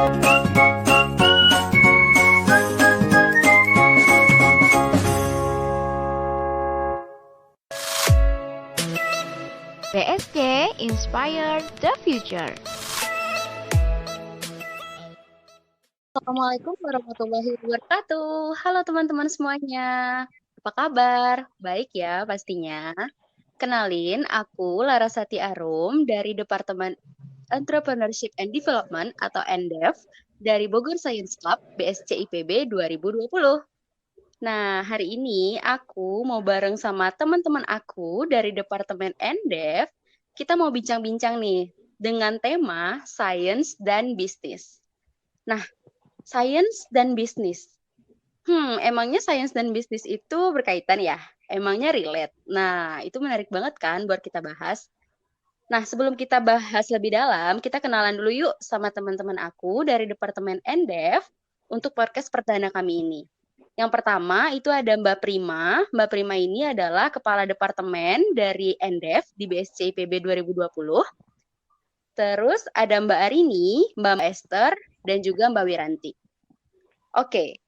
BSC Inspire the Future. Assalamualaikum warahmatullahi wabarakatuh. Halo teman-teman semuanya. Apa kabar? Baik ya pastinya. Kenalin, aku Larasati Arum dari Departemen Entrepreneurship and Development atau ENDEV dari Bogor Science Club BSC IPB 2020. Nah, hari ini aku mau bareng sama teman-teman aku dari Departemen ENDEV. Kita mau bincang-bincang nih dengan tema Science dan Bisnis. Nah, Science dan bisnis. Emangnya science dan bisnis itu berkaitan ya? Emangnya relate? Nah, itu menarik banget kan buat kita bahas. Nah, sebelum kita bahas lebih dalam, kita kenalan dulu yuk sama teman-teman aku dari Departemen ENDEV untuk podcast perdana kami ini. Yang pertama itu ada Mbak Prima. Mbak Prima ini adalah Kepala Departemen dari ENDEV di BSC IPB 2020. Terus ada Mbak Arini, Mbak Esther, dan juga Mbak Wiranti. Oke,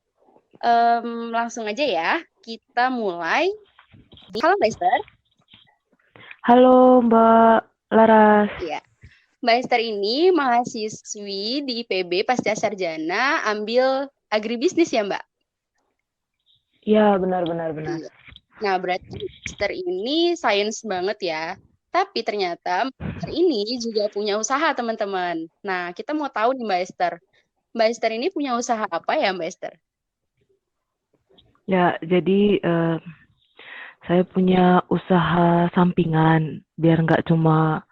langsung aja ya. Kita mulai. Halo Mbak Esther. Halo Mbak Laras. Ya, Mbak Esther ini mahasiswi di IPB Pasca Sarjana, ambil agribisnis ya Mbak? Ya, benar. Iya. Nah, berarti Mbak Esther ini sains banget ya. Tapi ternyata Mbak Esther ini juga punya usaha teman-teman. Nah, kita mau tahu nih Mbak Esther. Mbak Esther ini punya usaha apa ya Mbak Esther? Ya, jadi saya punya usaha sampingan biar nggak cuma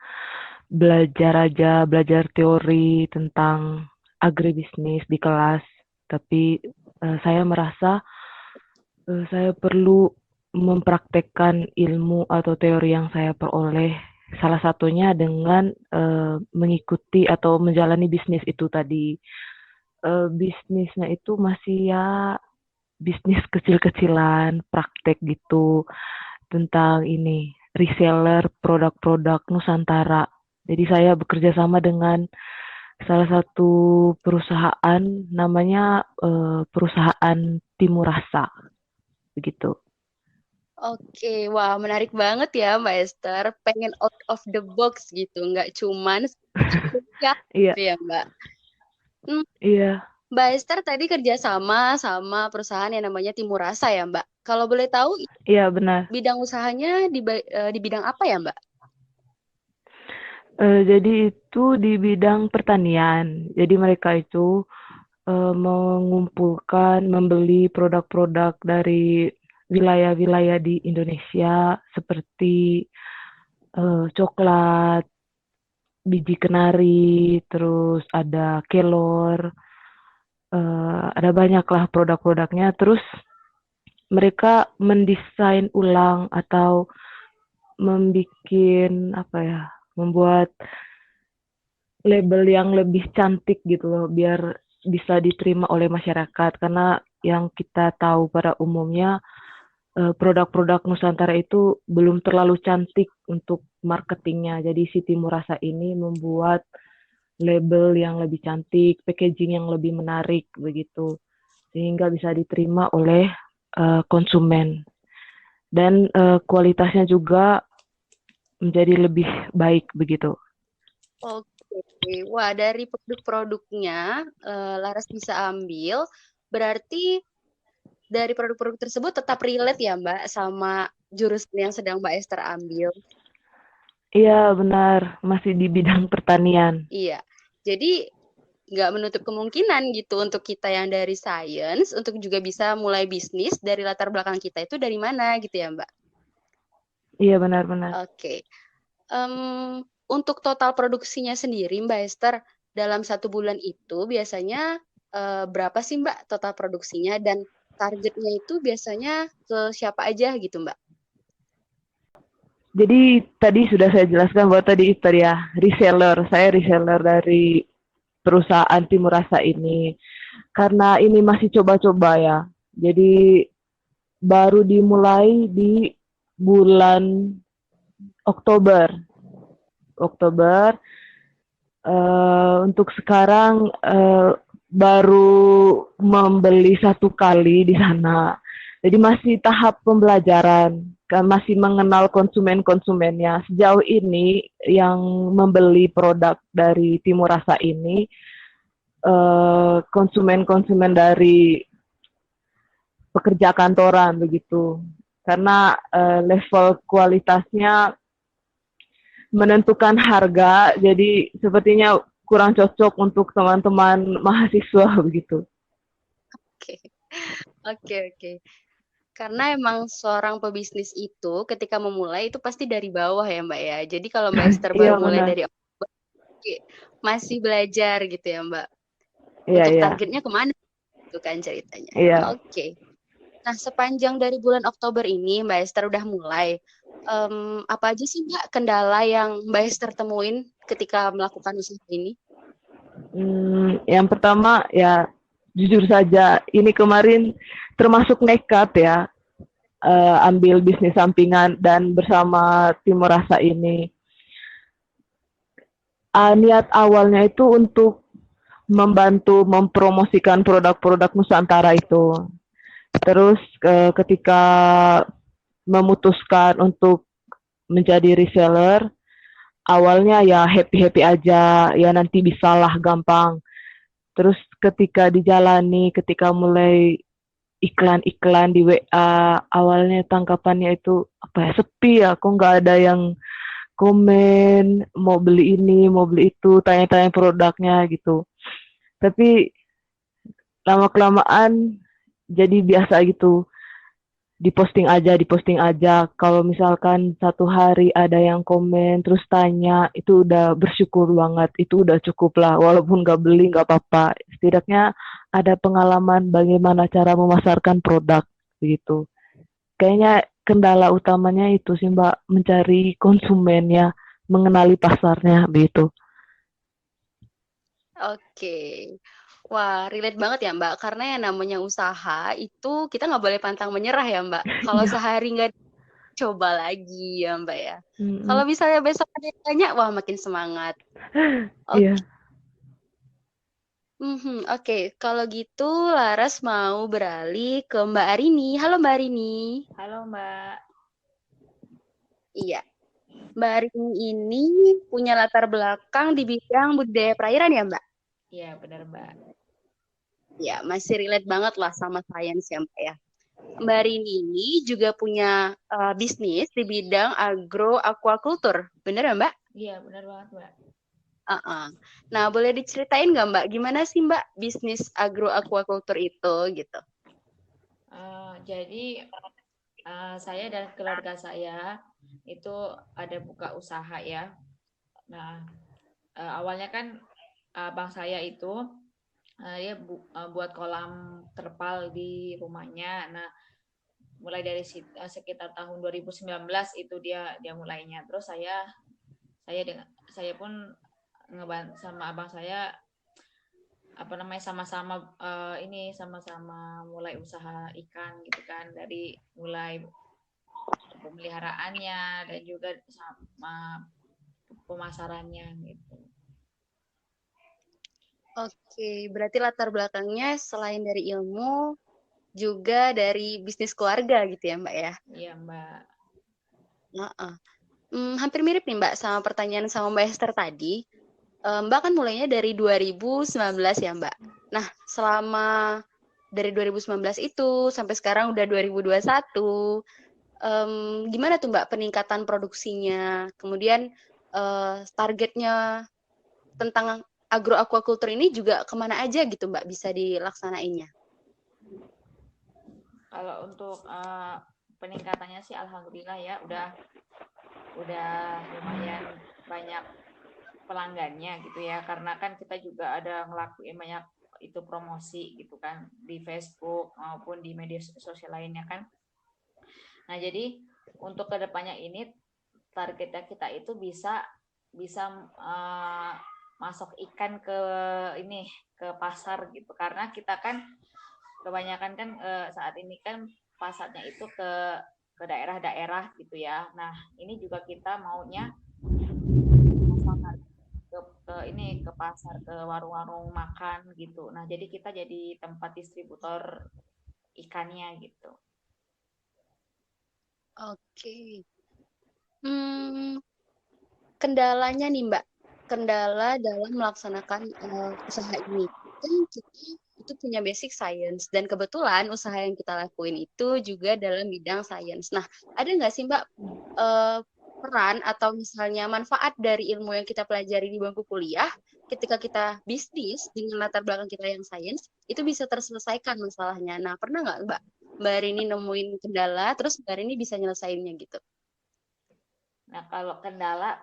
belajar teori tentang agribisnis di kelas, tapi saya merasa saya perlu mempraktekkan ilmu atau teori yang saya peroleh. Salah satunya dengan mengikuti atau menjalani bisnis itu tadi. Bisnisnya itu masih ya bisnis kecil-kecilan, praktek gitu tentang ini reseller produk-produk Nusantara. Jadi saya bekerja sama dengan salah satu perusahaan namanya perusahaan Timurasa begitu. Oke, wah menarik banget ya Mbak Esther. Pengen out of the box gitu, nggak cuman ya, Iya. gitu ya Mbak. Iya. Mbak Esther tadi kerja sama perusahaan yang namanya Timurasa ya Mbak. Kalau boleh tahu Iya benar. bidang usahanya di bidang apa ya Mbak? Jadi itu di bidang pertanian. Jadi mereka itu mengumpulkan, membeli produk-produk dari wilayah-wilayah di Indonesia seperti coklat, biji kenari, terus ada kelor, ada banyaklah produk-produknya. Terus mereka mendesain ulang atau membuat label yang lebih cantik gitu loh, biar bisa diterima oleh masyarakat. Karena yang kita tahu pada umumnya produk-produk Nusantara itu belum terlalu cantik untuk marketingnya. Jadi si Timurasa ini membuat label yang lebih cantik, packaging yang lebih menarik begitu, sehingga bisa diterima oleh konsumen. Dan kualitasnya juga menjadi lebih baik begitu. Oke, wah dari produk-produknya Laras bisa ambil, berarti dari produk-produk tersebut tetap relate ya Mbak sama jurusan yang sedang Mbak Esther ambil. Iya benar, masih di bidang pertanian. Iya, jadi nggak menutup kemungkinan gitu untuk kita yang dari science untuk juga bisa mulai bisnis dari latar belakang kita itu dari mana gitu ya Mbak? Iya benar-benar. Oke. Untuk total produksinya sendiri Mbak Esther dalam 1 bulan itu biasanya berapa sih Mbak total produksinya dan targetnya itu biasanya ke siapa aja gitu Mbak? Jadi tadi sudah saya jelaskan bahwa tadi itu ya reseller. Saya reseller dari perusahaan Timurasa ini. Karena ini masih coba-coba ya. Jadi baru dimulai di bulan Oktober. Untuk sekarang baru membeli 1 kali di sana. Jadi masih tahap pembelajaran, kan masih mengenal konsumen-konsumennya. Sejauh ini yang membeli produk dari Timur Rasa ini konsumen-konsumen dari pekerja kantoran begitu. Karena level kualitasnya menentukan harga, jadi sepertinya kurang cocok untuk teman-teman mahasiswa begitu. Oke, oke, oke. Karena emang seorang pebisnis itu ketika memulai itu pasti dari bawah ya Mbak ya. Jadi kalau Mbak Esther Iya baru mulai benar. dari masih belajar gitu ya Mbak. Iya Untuk iya targetnya kemana itu kan ceritanya. iya. Oke. Nah sepanjang dari bulan Oktober ini Mbak Esther udah mulai. Apa aja sih Mbak kendala yang Mbak Esther temuin ketika melakukan usaha ini? Yang pertama ya jujur saja ini kemarin termasuk nekat ya ambil bisnis sampingan dan bersama Timur Rasa ini. Niat awalnya itu untuk membantu mempromosikan produk-produk Nusantara itu. Terus ketika memutuskan untuk menjadi reseller, awalnya ya happy-happy aja, ya nanti bisalah gampang. Terus ketika dijalani, ketika mulai iklan-iklan di WA, awalnya tangkapannya itu apa ya, sepi ya, kok nggak ada yang komen, mau beli ini, mau beli itu, tanya-tanya produknya gitu. Tapi lama-kelamaan jadi biasa gitu, diposting aja. Kalau misalkan satu hari ada yang komen, terus tanya, itu udah bersyukur banget, itu udah cukup lah. Walaupun nggak beli, nggak apa-apa. Setidaknya ada pengalaman bagaimana cara memasarkan produk, gitu. Kayaknya kendala utamanya itu sih Mbak, mencari konsumennya, mengenali pasarnya, begitu. Oke. Wah, relate banget ya Mbak. Karena yang namanya usaha itu kita nggak boleh pantang menyerah ya Mbak. Kalau Iya. sehari nggak coba lagi ya Mbak ya. Mm-mm. Kalau misalnya besok ada yang tanya, wah makin semangat. Iya. Oke, oke. Kalau gitu Laras mau beralih ke Mbak Arini. Halo Mbak Arini. Halo Mbak. Iya, Mbak Arini ini punya latar belakang di bidang budidaya perairan ya Mbak? Iya benar Mbak. Ya, masih relate banget lah sama sains ya Mbak ya. Mbak Rini ini juga punya bisnis di bidang agro aquaculture, bener ya Mbak? Iya benar banget Mbak. Nah, boleh diceritain nggak Mbak, gimana sih Mbak bisnis agro aquaculture itu gitu? Jadi saya dan keluarga saya itu ada buka usaha ya. Nah awalnya kan abang saya itu dia buat kolam terpal di rumahnya. Nah mulai dari sekitar tahun 2019 itu dia mulainya. Terus saya pun ngebantu sama abang saya apa namanya sama-sama mulai usaha ikan gitu kan, dari mulai pemeliharaannya dan juga sama pemasarannya gitu. Oke, berarti latar belakangnya selain dari ilmu juga dari bisnis keluarga gitu ya Mbak ya? Iya Mbak. Hampir mirip nih Mbak sama pertanyaan sama Mbak Esther tadi. Mbak kan mulainya dari 2019 ya Mbak. Nah, selama dari 2019 itu sampai sekarang udah 2021, gimana tuh Mbak peningkatan produksinya? Kemudian targetnya tentang agro aquaculture ini juga kemana aja gitu Mbak bisa dilaksanainnya? Kalau untuk peningkatannya sih alhamdulillah ya udah lumayan banyak pelanggannya gitu ya, karena kan kita juga ada ngelakuin banyak itu promosi gitu kan di Facebook maupun di media sosial lainnya kan. Nah jadi untuk kedepannya ini targetnya kita itu bisa masuk ikan ke pasar gitu, karena kita kan kebanyakan kan saat ini kan pasarnya itu ke daerah-daerah gitu ya. Nah ini juga kita maunya ke ke pasar, ke warung-warung makan gitu. Nah, jadi kita jadi tempat distributor ikannya gitu. Oke. Hmm, kendalanya nih Mbak, kendala dalam melaksanakan usaha ini. Kan kita itu punya basic science dan kebetulan usaha yang kita lakuin itu juga dalam bidang science. Nah, ada nggak sih Mbak peran atau misalnya manfaat dari ilmu yang kita pelajari di bangku kuliah ketika kita bisnis dengan latar belakang kita yang science itu bisa terselesaikan masalahnya. Nah, pernah nggak Mbak Rini nemuin kendala terus Mbak Rini bisa nyelesainnya gitu? Nah, kalau kendala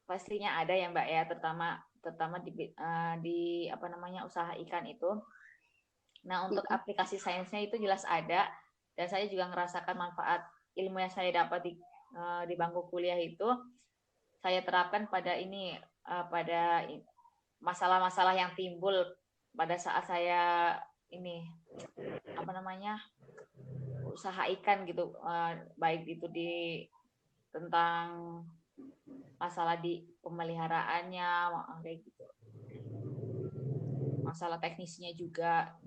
pastinya ada ya Mbak ya, terutama di apa namanya usaha ikan itu. Nah, untuk aplikasi sainsnya itu jelas ada, dan saya juga ngerasakan manfaat ilmu yang saya dapat di bangku kuliah itu saya terapkan pada pada masalah-masalah yang timbul pada saat saya ini apa namanya usaha ikan gitu, baik itu tentang masalah di pemeliharaannya kayak gitu, masalah teknisnya juga.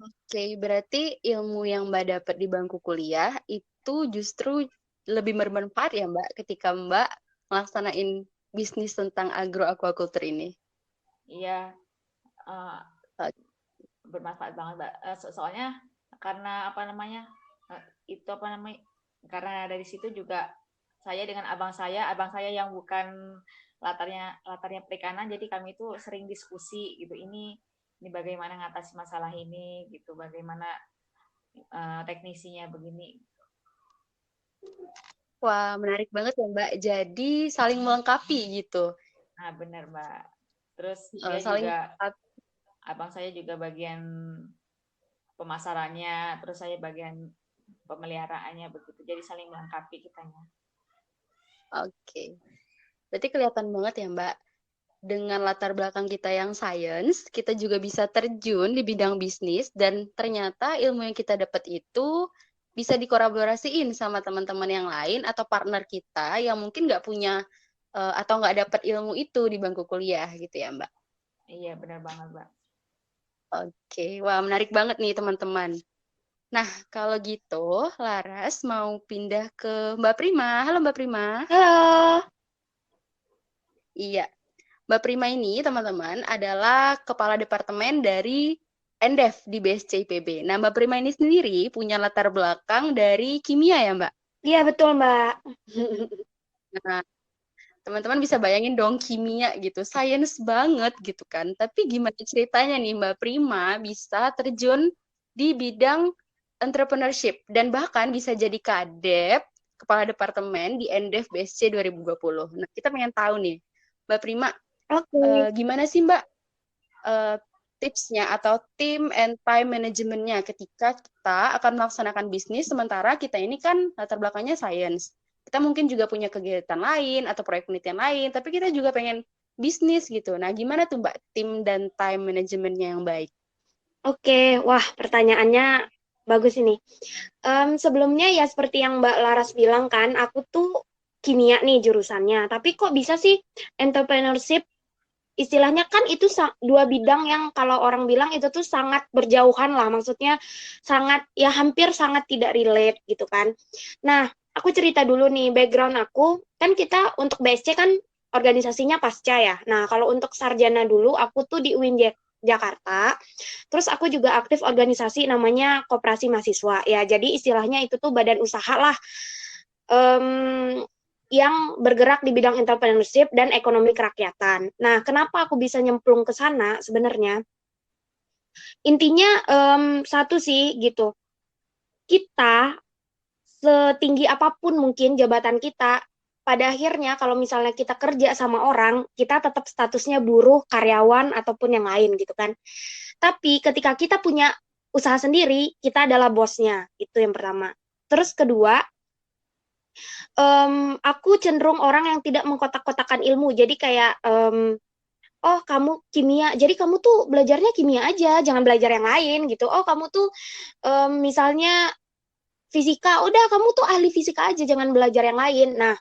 Oke, berarti ilmu yang Mbak dapat di bangku kuliah itu justru lebih bermanfaat ya Mbak ketika Mbak melaksanain bisnis tentang aquaculture ini. Iya, uh, bermanfaat banget Mbak. Soalnya karena apa namanya itu apa namanya karena dari situ juga saya dengan abang saya yang bukan latarnya perikanan, jadi kami itu sering diskusi gitu, ini bagaimana ngatasi masalah ini gitu, bagaimana teknisinya begini. Wah, menarik banget ya Mbak. Jadi saling melengkapi gitu. Nah, benar Mbak. Terus dia Saling juga melengkapi. abang saya juga bagian pemasarannya, terus saya bagian pemeliharaannya begitu. Jadi saling melengkapi kitanya. Oke. Berarti kelihatan banget ya Mbak. Dengan latar belakang kita yang science, kita juga bisa terjun di bidang bisnis dan ternyata ilmu yang kita dapat itu bisa dikolaborasiin sama teman-teman yang lain atau partner kita yang mungkin nggak punya atau nggak dapat ilmu itu di bangku kuliah gitu ya Mbak. Iya, benar banget Mbak. Oke, wah menarik banget nih teman-teman. Nah, kalau gitu Laras mau pindah ke Mbak Prima. Halo Mbak Prima. Halo. Iya, Mbak Prima ini teman-teman adalah kepala departemen dari NDEF di BSC IPB. Nah, Mbak Prima ini sendiri punya latar belakang dari kimia ya, Mbak? Iya, betul, Mbak. Nah, teman-teman bisa bayangin dong kimia gitu, sains banget gitu kan. Tapi gimana ceritanya nih Mbak Prima bisa terjun di bidang entrepreneurship dan bahkan bisa jadi kadep kepala departemen di NDEF BSC 2020. Nah, kita pengen tahu nih, Mbak Prima, gimana sih Mbak tipsnya atau tim and time managementnya ketika kita akan melaksanakan bisnis sementara kita ini kan latar belakangnya science. Kita mungkin juga punya kegiatan lain atau proyek penelitian lain, tapi kita juga pengen bisnis gitu. Nah, gimana tuh Mbak tim dan time managementnya yang baik? Oke, wah pertanyaannya bagus ini. Sebelumnya ya seperti yang Mbak Laras bilang kan, aku tuh kimia nih jurusannya, tapi kok bisa sih entrepreneurship? Istilahnya kan itu dua bidang yang kalau orang bilang itu tuh sangat berjauhan lah, maksudnya sangat ya hampir sangat tidak relate gitu kan. Nah, aku cerita dulu nih background aku, kan kita untuk BSC kan organisasinya pasca ya. Nah, kalau untuk sarjana dulu aku tuh di UIN Jakarta, terus aku juga aktif organisasi namanya Koperasi Mahasiswa ya, jadi istilahnya itu tuh badan usaha lah yang bergerak di bidang entrepreneurship dan ekonomi kerakyatan. Nah, kenapa aku bisa nyemplung ke sana sebenarnya? Intinya satu sih gitu, kita setinggi apapun mungkin jabatan kita, pada akhirnya kalau misalnya kita kerja sama orang, kita tetap statusnya buruh, karyawan, ataupun yang lain gitu kan. Tapi ketika kita punya usaha sendiri, kita adalah bosnya, itu yang pertama. Terus kedua, aku cenderung orang yang tidak mengkotak-kotakan ilmu. Jadi kayak, oh kamu kimia, jadi kamu tuh belajarnya kimia aja, jangan belajar yang lain gitu. Oh kamu tuh misalnya fisika, udah kamu tuh ahli fisika aja, jangan belajar yang lain. Nah,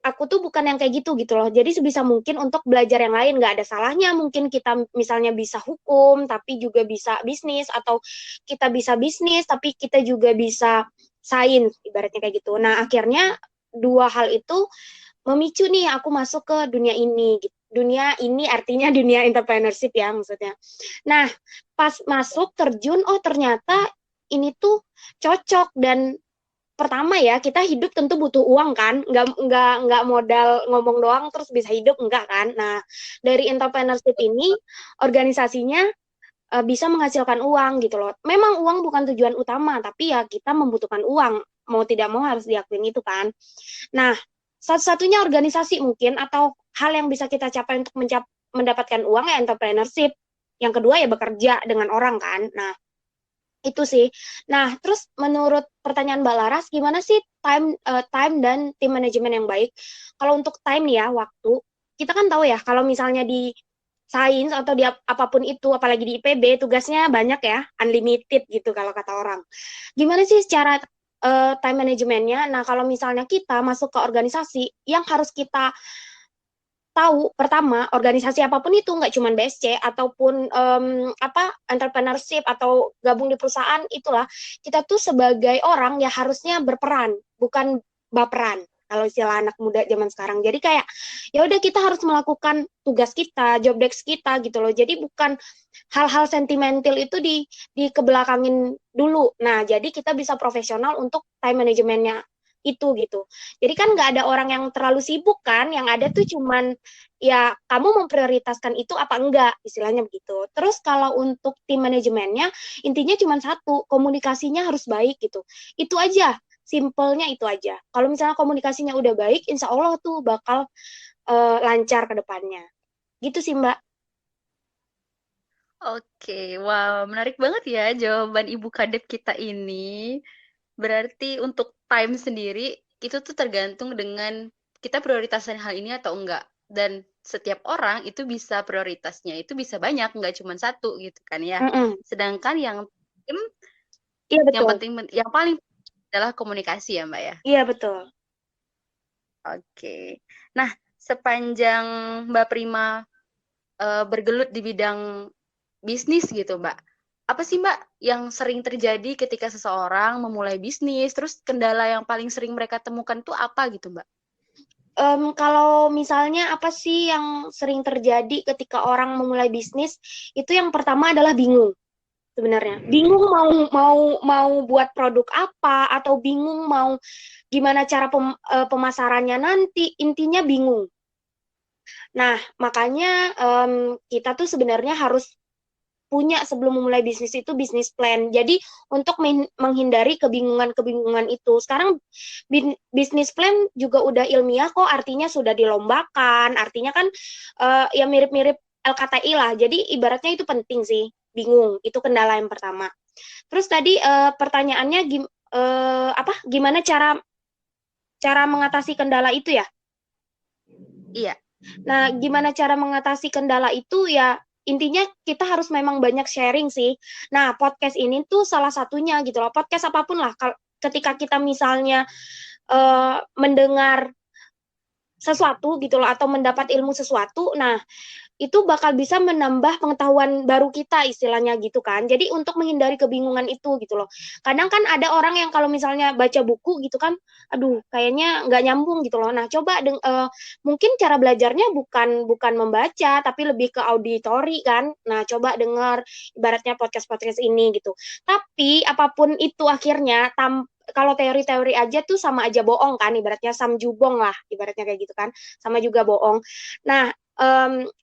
aku tuh bukan yang kayak gitu loh. Jadi sebisa mungkin untuk belajar yang lain, nggak ada salahnya mungkin kita misalnya bisa hukum tapi juga bisa bisnis, atau kita bisa bisnis tapi kita juga bisa sains, ibaratnya kayak gitu. Nah akhirnya dua hal itu memicu nih aku masuk ke dunia ini gitu. Dunia ini artinya dunia entrepreneurship ya maksudnya. Nah pas masuk terjun, oh ternyata ini tuh cocok. Dan pertama ya, kita hidup tentu butuh uang kan, nggak modal ngomong doang terus bisa hidup, enggak kan. Nah dari entrepreneurship ini organisasinya bisa menghasilkan uang gitu loh. Memang uang bukan tujuan utama, tapi ya kita membutuhkan uang, mau tidak mau harus diakuin itu kan. Nah satu-satunya organisasi mungkin atau hal yang bisa kita capai untuk mendapatkan uang ya entrepreneurship. Yang kedua ya bekerja dengan orang kan. Nah itu sih. Nah, terus menurut pertanyaan Mbak Laras, gimana sih time dan tim manajemen yang baik? Kalau untuk time nih ya, waktu, kita kan tahu ya, kalau misalnya di sains atau di apapun itu, apalagi di IPB, tugasnya banyak ya, unlimited gitu kalau kata orang. Gimana sih secara time manajemennya? Nah, kalau misalnya kita masuk ke organisasi, yang harus kita tahu pertama, organisasi apapun itu nggak cuma BSC ataupun entrepreneurship atau gabung di perusahaan, itulah kita tuh sebagai orang ya harusnya berperan, bukan baperan kalau istilah anak muda zaman sekarang. Jadi kayak ya udah kita harus melakukan tugas kita, job desk kita gitu loh. Jadi bukan hal-hal sentimental itu di kebelakangin dulu. Nah, jadi kita bisa profesional untuk time manajemennya itu gitu. Jadi kan nggak ada orang yang terlalu sibuk kan, yang ada tuh cuman ya kamu memprioritaskan itu apa enggak, istilahnya begitu. Terus kalau untuk tim manajemennya, intinya cuma satu, komunikasinya harus baik gitu. Itu aja, simpelnya itu aja. Kalau misalnya komunikasinya udah baik, insya Allah tuh bakal lancar ke depannya. Gitu sih Mbak. Oke, wow, menarik banget ya jawaban Ibu Kadep kita ini. Berarti untuk time sendiri itu tuh tergantung dengan kita prioritaskan hal ini atau enggak. Dan setiap orang itu bisa prioritasnya itu bisa banyak, enggak cuma satu gitu kan ya. Sedangkan yang tim, Iya yang betul. penting, yang paling adalah komunikasi ya Mbak ya. Iya betul. Oke. Nah, sepanjang Mbak Prima bergelut di bidang bisnis gitu Mbak, apa sih Mbak yang sering terjadi ketika seseorang memulai bisnis, terus kendala yang paling sering mereka temukan tuh apa gitu Mbak? Kalau misalnya apa sih yang sering terjadi ketika orang memulai bisnis, itu yang pertama adalah bingung sebenarnya. Bingung mau buat produk apa, atau bingung mau gimana cara pemasarannya nanti, intinya bingung. Nah, makanya kita tuh sebenarnya harus punya sebelum memulai bisnis itu bisnis plan. Jadi untuk menghindari kebingungan-kebingungan itu. Sekarang bisnis plan juga udah ilmiah kok, artinya sudah dilombakan. Artinya kan ya mirip-mirip LKTI lah. Jadi ibaratnya itu penting sih. Bingung, itu kendala yang pertama. Terus tadi pertanyaannya gimana cara mengatasi kendala itu ya? Iya. Nah, gimana cara mengatasi kendala itu ya? Intinya kita harus memang banyak sharing sih. Nah, podcast ini tuh salah satunya gitu loh. Podcast apapun lah. Ketika kita misalnya mendengar sesuatu gitu loh, atau mendapat ilmu sesuatu, nah itu bakal bisa menambah pengetahuan baru kita, istilahnya gitu kan. Jadi untuk menghindari kebingungan itu gitu loh. Kadang kan ada orang yang kalau misalnya baca buku gitu kan, aduh kayaknya nggak nyambung gitu loh. Nah coba mungkin cara belajarnya bukan membaca, tapi lebih ke auditori kan. Nah coba dengar ibaratnya podcast ini gitu. Tapi apapun itu akhirnya kalau teori-teori aja tuh sama aja bohong kan, ibaratnya samjubong lah, ibaratnya kayak gitu kan, sama juga bohong. Nah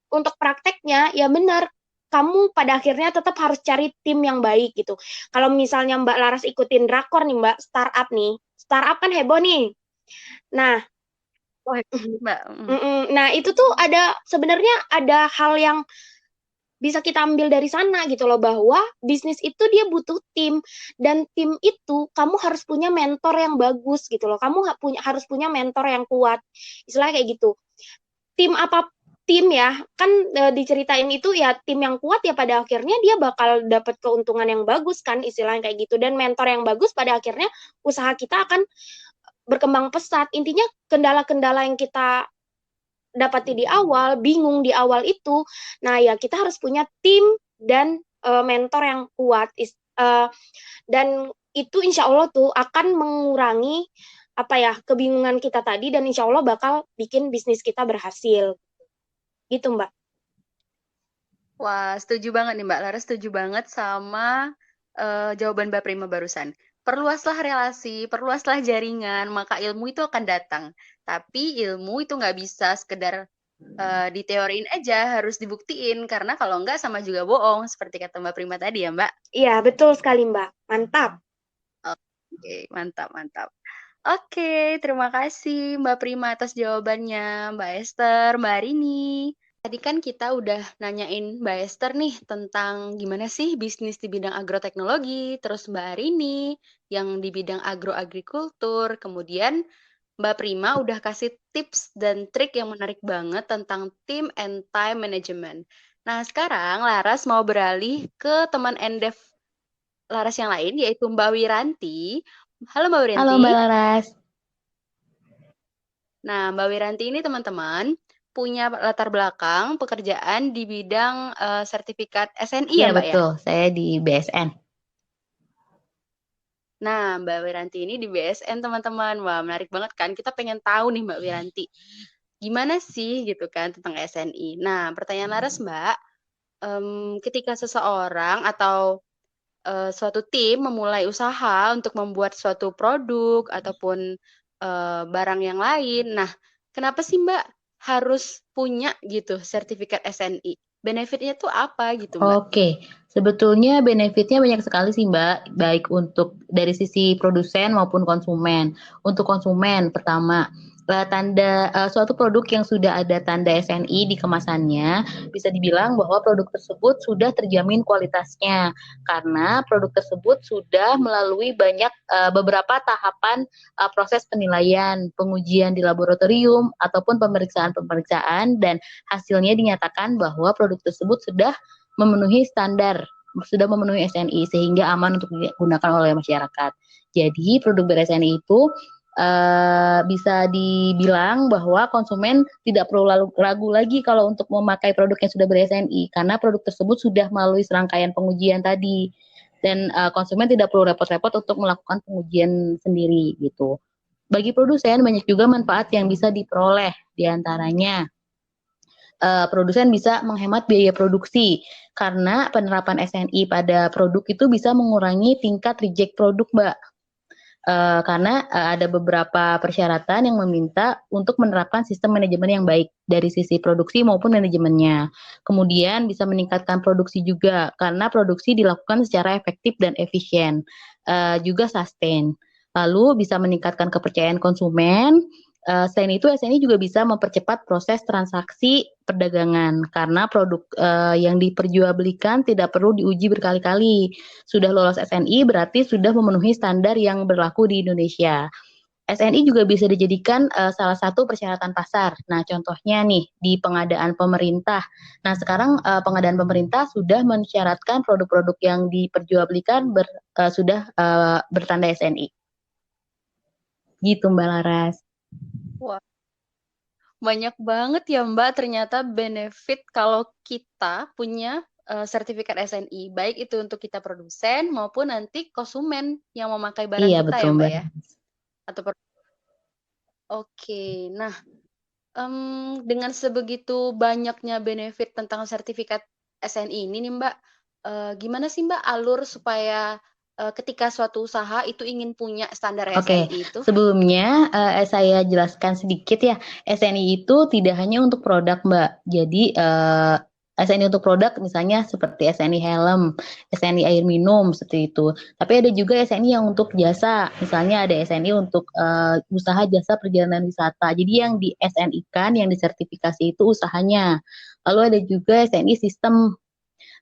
untuk prakteknya ya benar, kamu pada akhirnya tetap harus cari tim yang baik gitu. Kalau misalnya Mbak Laras ikutin drakor nih Mbak, startup kan heboh nih. Nah, Mbak. Nah itu tuh sebenarnya ada hal yang bisa kita ambil dari sana gitu loh, bahwa bisnis itu dia butuh tim, dan tim itu kamu harus punya mentor yang bagus gitu loh. Kamu harus punya mentor yang kuat. Istilahnya kayak gitu. Tim ya kan diceritain itu ya, tim yang kuat ya pada akhirnya dia bakal dapat keuntungan yang bagus kan, istilahnya kayak gitu. Dan mentor yang bagus pada akhirnya usaha kita akan berkembang pesat. Intinya kendala-kendala yang kita dapati di awal, bingung di awal itu. Nah, ya kita harus punya tim dan mentor yang kuat. Dan itu insya Allah tuh akan mengurangi kebingungan kita tadi, dan insya Allah bakal bikin bisnis kita berhasil. Gitu, Mbak. Wah, setuju banget nih Mbak Laras, setuju banget sama jawaban Mbak Prima barusan. Perluaslah relasi, perluaslah jaringan, maka ilmu itu akan datang. Tapi ilmu itu nggak bisa sekedar diteoriin aja, harus dibuktiin. Karena kalau nggak sama juga bohong, seperti kata Mbak Prima tadi ya Mbak. Iya, betul sekali Mbak. Mantap. Oke, mantap, mantap. Oke, terima kasih Mbak Prima atas jawabannya. Mbak Esther, Mbak Arini. Tadi kan kita udah nanyain Mbak Esther nih tentang gimana sih bisnis di bidang agroteknologi, terus Mbak Arini yang di bidang agroagrikultur, kemudian Mbak Prima udah kasih tips dan trik yang menarik banget tentang team and time management. Nah, sekarang Laras mau beralih ke teman Endef Laras yang lain, yaitu Mbak Wiranti. Halo Mbak Wiranti. Halo Mbak Laras. Nah, Mbak Wiranti ini teman-teman punya latar belakang pekerjaan di bidang sertifikat SNI ya Iya Mbak ya? betul, saya di BSN. Nah, Mbak Wiranti ini di BSN teman-teman. Wah, menarik banget kan? Kita pengen tahu nih Mbak Wiranti, gimana sih gitu kan tentang SNI. Nah, pertanyaan Laras Mbak, ketika seseorang atau suatu tim memulai usaha untuk membuat suatu produk ataupun barang yang lain. Nah, kenapa sih Mbak harus punya gitu sertifikat SNI? Benefitnya tuh apa gitu Mbak? Oke, sebetulnya benefitnya banyak sekali sih Mbak, baik untuk dari sisi produsen maupun konsumen. Untuk konsumen, pertama, suatu produk yang sudah ada tanda SNI di kemasannya, bisa dibilang bahwa produk tersebut sudah terjamin kualitasnya, karena produk tersebut sudah melalui beberapa tahapan proses penilaian, pengujian di laboratorium, ataupun pemeriksaan-pemeriksaan, dan hasilnya dinyatakan bahwa produk tersebut sudah memenuhi standar, sudah memenuhi SNI, sehingga aman untuk digunakan oleh masyarakat. Jadi produk ber-SNI itu bisa dibilang bahwa konsumen tidak perlu ragu lagi kalau untuk memakai produk yang sudah ber-SNI, karena produk tersebut sudah melalui serangkaian pengujian tadi, dan konsumen tidak perlu repot-repot untuk melakukan pengujian sendiri gitu. Bagi produsen banyak juga manfaat yang bisa diperoleh, diantaranya produsen bisa menghemat biaya produksi karena penerapan SNI pada produk itu bisa mengurangi tingkat reject produk, Mbak. Karena ada beberapa persyaratan yang meminta untuk menerapkan sistem manajemen yang baik dari sisi produksi maupun manajemennya. Kemudian bisa meningkatkan produksi juga karena produksi dilakukan secara efektif dan efisien, juga sustain. Lalu bisa meningkatkan kepercayaan konsumen. Selain itu, SNI juga bisa mempercepat proses transaksi perdagangan karena produk yang diperjualbelikan tidak perlu diuji berkali-kali. Sudah lolos SNI berarti sudah memenuhi standar yang berlaku di Indonesia. SNI juga bisa dijadikan salah satu persyaratan pasar. Nah, contohnya nih di pengadaan pemerintah. Nah, sekarang pengadaan pemerintah sudah mensyaratkan produk-produk yang diperjualbelikan sudah bertanda SNI. Gitu Mbak Laras. Wah, banyak banget ya Mbak ternyata benefit kalau kita punya sertifikat SNI, baik itu untuk kita produsen maupun nanti konsumen yang memakai barang Iya, kita betul, ya Mbak Mbak. ya. Oke, nah dengan sebegitu banyaknya benefit tentang sertifikat SNI ini nih Mbak, gimana sih Mbak alur supaya ketika suatu usaha itu ingin punya standar Oke, SNI itu? sebelumnya saya jelaskan sedikit ya, SNI itu tidak hanya untuk produk Mbak. Jadi SNI untuk produk misalnya seperti SNI helm, SNI air minum seperti itu. Tapi ada juga SNI yang untuk jasa, misalnya ada SNI untuk usaha jasa perjalanan wisata. Jadi yang di SNI-kan, yang disertifikasi itu usahanya. Lalu ada juga SNI sistem.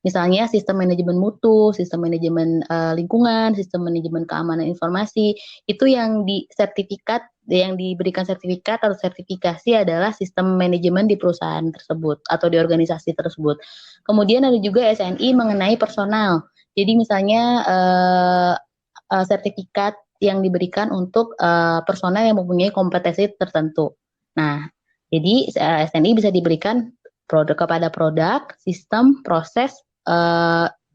Misalnya sistem manajemen mutu, sistem manajemen lingkungan, sistem manajemen keamanan informasi, itu yang diberikan sertifikat atau sertifikasi adalah sistem manajemen di perusahaan tersebut atau di organisasi tersebut. Kemudian ada juga SNI mengenai personal. Jadi misalnya sertifikat yang diberikan untuk personel yang mempunyai kompetensi tertentu. Nah, jadi SNI bisa diberikan kepada produk, sistem, proses,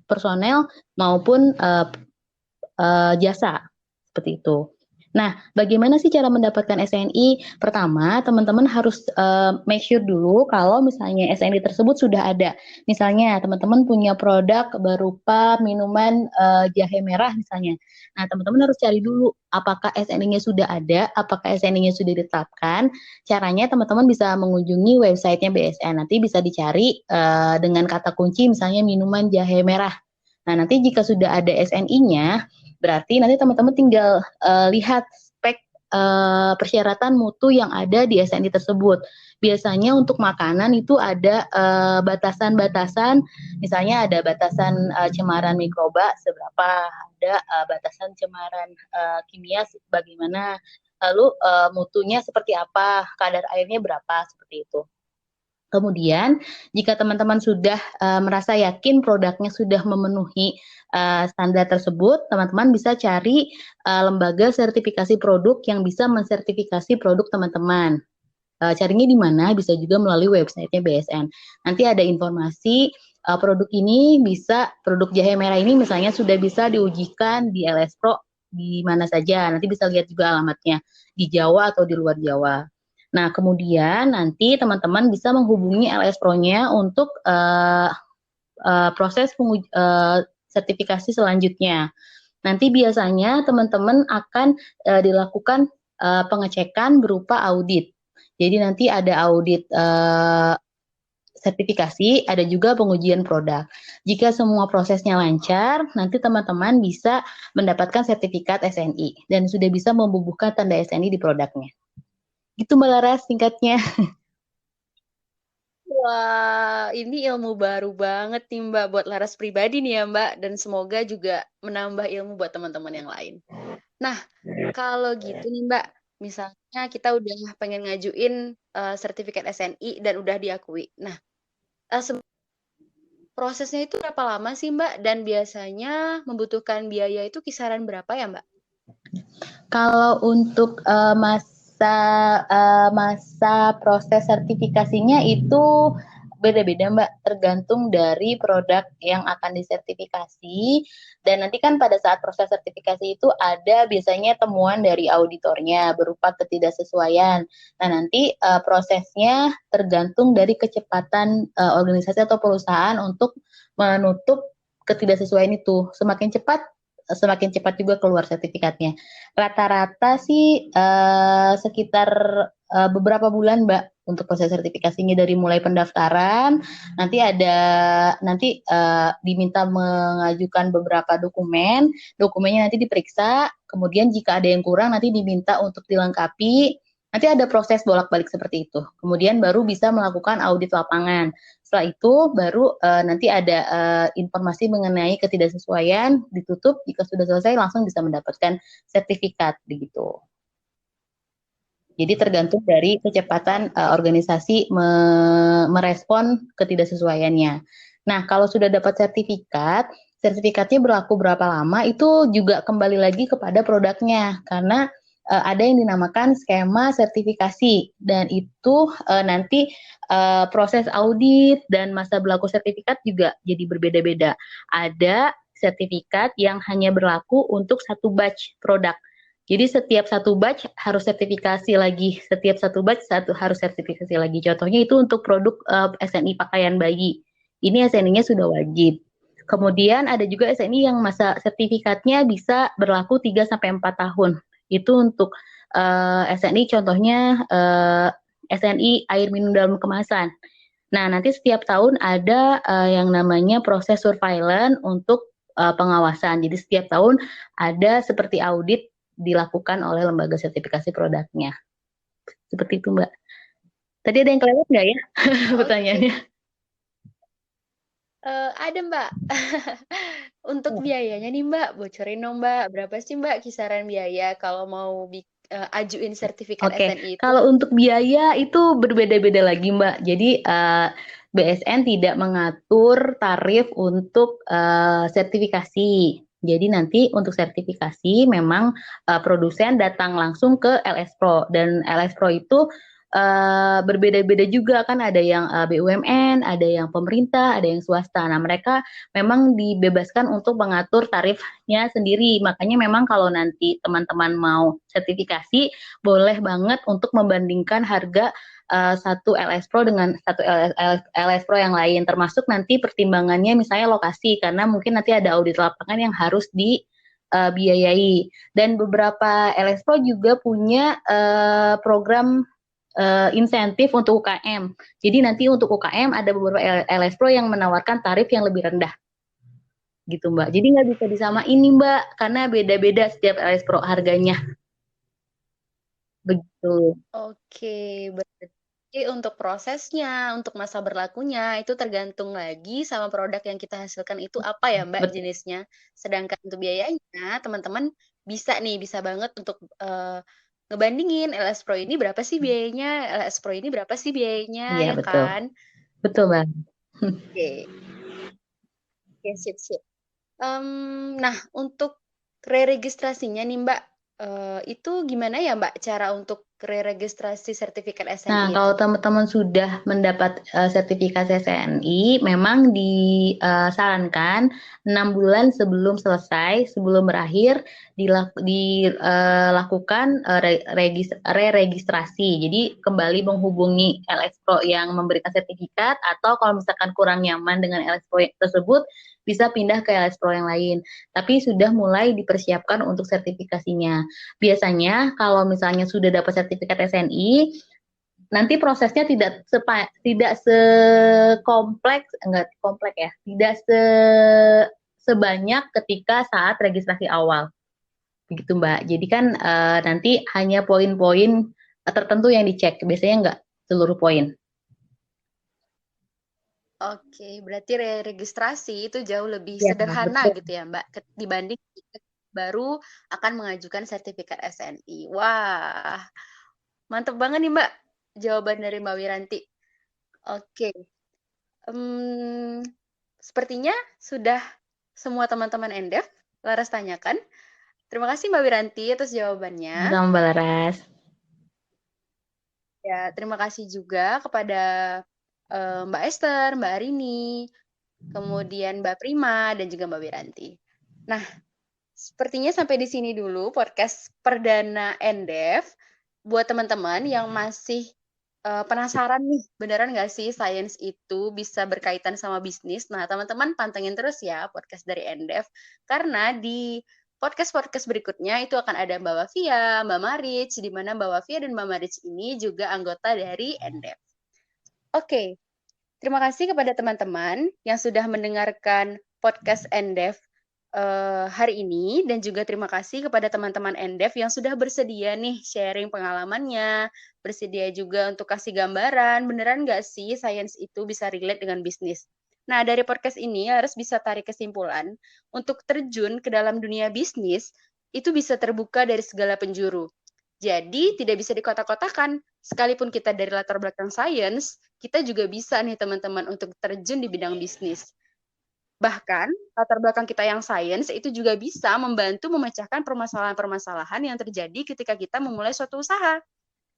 personel maupun jasa seperti itu. Nah, bagaimana sih cara mendapatkan SNI? Pertama, teman-teman harus make sure dulu kalau misalnya SNI tersebut sudah ada. Misalnya, teman-teman punya produk berupa minuman jahe merah misalnya. Nah, teman-teman harus cari dulu apakah SNI-nya sudah ada, apakah SNI-nya sudah ditetapkan. Caranya teman-teman bisa mengunjungi websitenya BSN. Nanti bisa dicari dengan kata kunci misalnya minuman jahe merah. Nah, nanti jika sudah ada SNI-nya, berarti nanti teman-teman tinggal lihat spek persyaratan mutu yang ada di SNI tersebut. Biasanya untuk makanan itu ada batasan-batasan, misalnya ada batasan cemaran mikroba seberapa, ada batasan cemaran kimia bagaimana, lalu mutunya seperti apa, kadar airnya berapa, seperti itu. Kemudian, jika teman-teman sudah merasa yakin produknya sudah memenuhi standar tersebut, teman-teman bisa cari lembaga sertifikasi produk yang bisa mensertifikasi produk teman-teman. Carinya di mana? Bisa juga melalui websitenya BSN. Nanti ada informasi produk ini bisa, produk jahe merah ini misalnya sudah bisa diujikan di LS Pro di mana saja. Nanti bisa lihat juga alamatnya di Jawa atau di luar Jawa. Nah, kemudian nanti teman-teman bisa menghubungi LS Pro-nya untuk proses sertifikasi selanjutnya. Nanti biasanya teman-teman akan dilakukan pengecekan berupa audit. Jadi nanti ada audit sertifikasi, ada juga pengujian produk. Jika semua prosesnya lancar, nanti teman-teman bisa mendapatkan sertifikat SNI dan sudah bisa membubuhkan tanda SNI di produknya. Itu Mbak Laras singkatnya. Wah, ini ilmu baru banget nih Mbak buat Laras pribadi nih ya Mbak, dan semoga juga menambah ilmu buat teman-teman yang lain. Nah, kalau gitu nih Mbak, misalnya kita udah pengen ngajuin sertifikat SNI dan udah diakui. Nah, prosesnya itu berapa lama sih Mbak? Dan biasanya membutuhkan biaya itu kisaran berapa ya Mbak? Kalau untuk masa proses sertifikasinya itu beda-beda Mbak, tergantung dari produk yang akan disertifikasi. Dan nanti kan pada saat proses sertifikasi itu ada biasanya temuan dari auditornya berupa ketidaksesuaian. Nah, nanti prosesnya tergantung dari kecepatan organisasi atau perusahaan untuk menutup ketidaksesuaian itu. Semakin cepat juga keluar sertifikatnya. Rata-rata sih sekitar beberapa bulan Mbak untuk proses sertifikasinya, dari mulai pendaftaran, nanti diminta mengajukan beberapa dokumennya nanti diperiksa, kemudian jika ada yang kurang nanti diminta untuk dilengkapi. Nanti ada proses bolak-balik seperti itu. Kemudian baru bisa melakukan audit lapangan. Setelah itu baru nanti ada informasi mengenai ketidaksesuaian, ditutup. Jika sudah selesai langsung bisa mendapatkan sertifikat begitu. Jadi tergantung dari kecepatan organisasi merespon ketidaksesuaiannya. Nah, kalau sudah dapat sertifikatnya berlaku berapa lama itu juga kembali lagi kepada produknya, karena ada yang dinamakan skema sertifikasi, dan itu nanti proses audit dan masa berlaku sertifikat juga jadi berbeda-beda. Ada sertifikat yang hanya berlaku untuk satu batch produk. Jadi setiap satu batch harus sertifikasi lagi, harus sertifikasi lagi. Contohnya itu untuk produk SNI pakaian bayi. Ini SNI-nya sudah wajib. Kemudian ada juga SNI yang masa sertifikatnya bisa berlaku 3-4 tahun. Itu untuk SNI, contohnya SNI air minum dalam kemasan. Nah, nanti setiap tahun ada yang namanya proses surveillance untuk pengawasan. Jadi setiap tahun ada seperti audit dilakukan oleh lembaga sertifikasi produknya. Seperti itu, Mbak. Tadi ada yang kelewat nggak ya pertanyaannya? Ada Mbak. Untuk biayanya nih Mbak, bocorin dong Mbak, berapa sih Mbak kisaran biaya kalau mau ajuin sertifikat SNI itu? Kalau untuk biaya itu berbeda-beda lagi Mbak. Jadi BSN tidak mengatur tarif untuk sertifikasi. Jadi nanti untuk sertifikasi memang produsen datang langsung ke LS Pro, dan LS Pro itu berbeda-beda juga, kan ada yang BUMN, ada yang pemerintah, ada yang swasta. Nah, mereka memang dibebaskan untuk mengatur tarifnya sendiri. Makanya memang kalau nanti teman-teman mau sertifikasi, boleh banget untuk membandingkan harga satu LS Pro dengan satu LS Pro yang lain, termasuk nanti pertimbangannya misalnya lokasi, karena mungkin nanti ada audit lapangan yang harus dibiayai. Dan beberapa LS Pro juga punya program insentif untuk UKM. Jadi nanti untuk UKM ada beberapa LS Pro yang menawarkan tarif yang lebih rendah, gitu Mbak. Jadi nggak bisa disamain nih Mbak, karena beda-beda setiap LS Pro harganya. Begitu. Oke, berarti untuk prosesnya, untuk masa berlakunya itu tergantung lagi sama produk yang kita hasilkan itu apa ya Mbak Betul. jenisnya. Sedangkan untuk biayanya teman-teman bisa banget untuk ngebandingin LS Pro ini berapa sih biayanya, LS Pro ini berapa sih biayanya, Iya, ya betul. kan? Betul, Mbak. Oke, oke, sip. Nah, untuk re-registrasinya nih Mbak, itu gimana ya Mbak cara untuk re-registrasi sertifikat Nah, SNI kalau itu? teman-teman sudah mendapat sertifikasi SNI, memang disarankan 6 bulan sebelum selesai, sebelum berakhir, dilakukan re-registrasi. Jadi kembali menghubungi LS Pro yang memberikan sertifikat, atau kalau misalkan kurang nyaman dengan LS Pro tersebut, bisa pindah ke LS Pro yang lain. Tapi sudah mulai dipersiapkan untuk sertifikasinya. Biasanya kalau misalnya sudah dapat sertifikat SNI, nanti prosesnya tidak sebanyak ketika saat registrasi awal, begitu Mbak. Jadi kan nanti hanya poin-poin tertentu yang dicek, biasanya nggak seluruh poin. Oke, berarti re-registrasi itu jauh lebih Ya, sederhana betul. gitu ya Mbak, dibanding baru akan mengajukan sertifikat SNI. Wah, mantep banget nih Mbak jawaban dari Mbak Wiranti. Oke, sepertinya sudah semua teman-teman NDEF Laras tanyakan. Terima kasih Mbak Wiranti atas jawabannya. Sama Mbak Laras. Ya, terima kasih juga kepada Mbak Esther, Mbak Arini, kemudian Mbak Prima, dan juga Mbak Wiranti. Nah, sepertinya sampai di sini dulu podcast perdana NDEF. Buat teman-teman yang masih penasaran nih, beneran nggak sih sains itu bisa berkaitan sama bisnis? Nah, teman-teman pantengin terus ya podcast dari NDEF. Karena di podcast-podcast berikutnya itu akan ada Mbak Wafia, Mbak Maric, di mana Mbak Wafia dan Mbak Maric ini juga anggota dari NDEF. Oke, terima kasih kepada teman-teman yang sudah mendengarkan podcast NDEF hari ini, dan juga terima kasih kepada teman-teman NDEF yang sudah bersedia nih sharing pengalamannya, bersedia juga untuk kasih gambaran, beneran nggak sih sains itu bisa relate dengan bisnis. Nah, dari podcast ini harus bisa tarik kesimpulan, untuk terjun ke dalam dunia bisnis, itu bisa terbuka dari segala penjuru. Jadi, tidak bisa dikotak-kotakan. Sekalipun kita dari latar belakang sains, kita juga bisa nih teman-teman untuk terjun di bidang bisnis. Bahkan, latar belakang kita yang sains itu juga bisa membantu memecahkan permasalahan-permasalahan yang terjadi ketika kita memulai suatu usaha.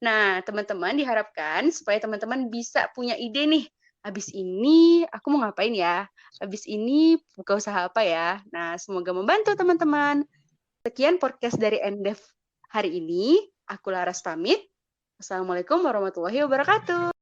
Nah, teman-teman diharapkan supaya teman-teman bisa punya ide nih, habis ini aku mau ngapain ya? Habis ini buka usaha apa ya? Nah, semoga membantu teman-teman. Sekian podcast dari NDEF hari ini. Aku Laras pamit. Assalamualaikum warahmatullahi wabarakatuh.